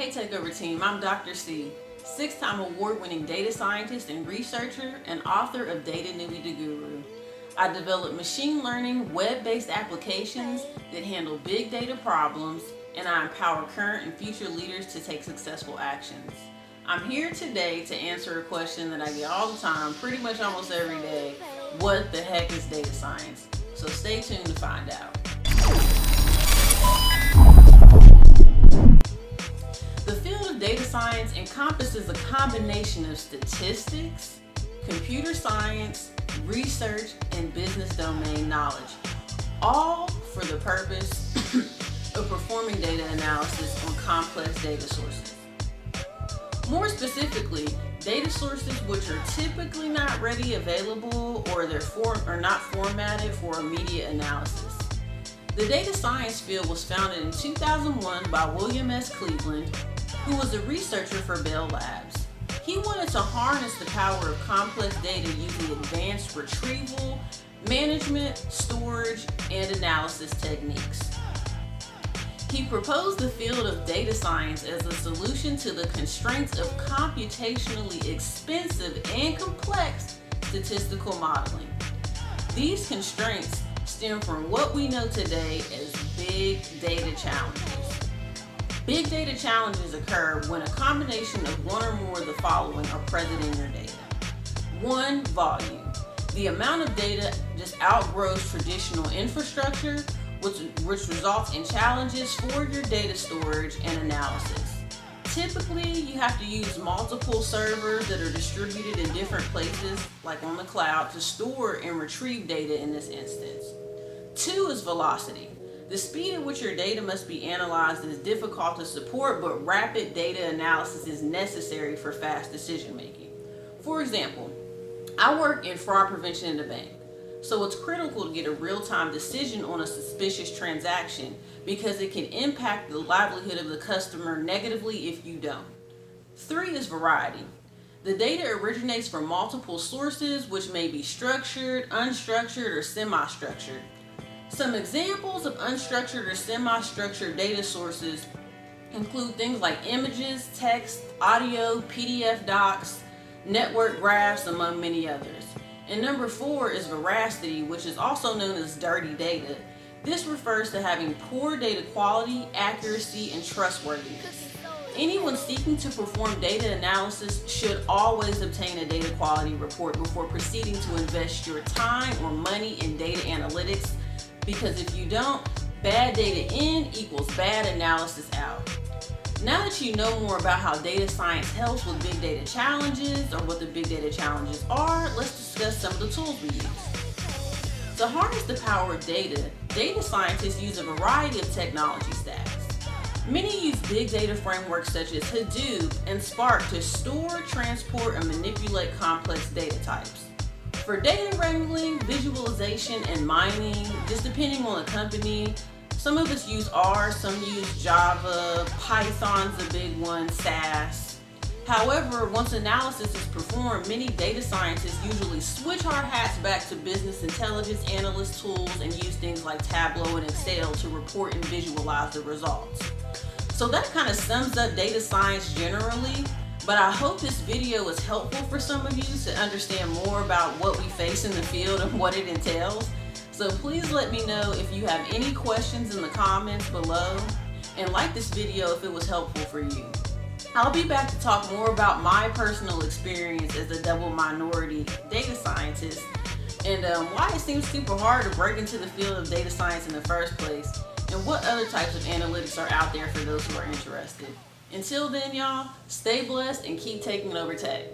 Hey Takeover team, I'm Dr. C, six-time award-winning data scientist and researcher and author of Data Newbie the Guru. I develop machine learning, web-based applications that handle big data problems, and I empower current and future leaders to take successful actions. I'm here today to answer a question that I get all the time, pretty much almost every day. What the heck is data science? So stay tuned to find out. The field of data science encompasses a combination of statistics, computer science, research, and business domain knowledge, all for the purpose of performing data analysis on complex data sources. More specifically, data sources which are typically not ready available or are not formatted for immediate analysis. The data science field was founded in 2001 by William S. Cleveland, who was a researcher for Bell Labs. He wanted to harness the power of complex data using advanced retrieval, management, storage, and analysis techniques. He proposed the field of data science as a solution to the constraints of computationally expensive and complex statistical modeling. These constraints stem from what we know today as big data challenges. Big data challenges occur when a combination of one or more of the following are present in your data. 1, volume. The amount of data just outgrows traditional infrastructure, which results in challenges for your data storage and analysis. Typically, you have to use multiple servers that are distributed in different places, like on the cloud, to store and retrieve data in this instance. 2 is velocity. The speed at which your data must be analyzed is difficult to support, but rapid data analysis is necessary for fast decision making. For example, I work in fraud prevention in the bank, so it's critical to get a real-time decision on a suspicious transaction because it can impact the livelihood of the customer negatively if you don't. 3 is variety. The data originates from multiple sources, which may be structured, unstructured, or semi-structured. Some examples of unstructured or semi-structured data sources include things like images, text, audio, PDF docs, network graphs, among many others. And number 4 is veracity, which is also known as dirty data. This refers to having poor data quality, accuracy, and trustworthiness. Anyone seeking to perform data analysis should always obtain a data quality report before proceeding to invest your time or money in data analytics, because if you don't, bad data in equals bad analysis out. Now that you know more about how data science helps with big data challenges, or what the big data challenges are, let's discuss some of the tools we use. To harness the power of data scientists use a variety of technology stacks. Many use big data frameworks such as Hadoop and Spark to store, transport, and manipulate complex data types. For data wrangling, visualization, and mining, just depending on the company, some of us use R, some use Java, Python's a big one, SAS. However, once analysis is performed, many data scientists usually switch our hats back to business intelligence analyst tools and use things like Tableau and Excel to report and visualize the results. So that kind of sums up data science generally. But I hope this video is helpful for some of you to understand more about what we face in the field and what it entails. So please let me know if you have any questions in the comments below, and like this video if it was helpful for you. I'll be back to talk more about my personal experience as a double minority data scientist and why it seems super hard to break into the field of data science in the first place, and what other types of analytics are out there for those who are interested. Until then, y'all, stay blessed and keep taking over tech.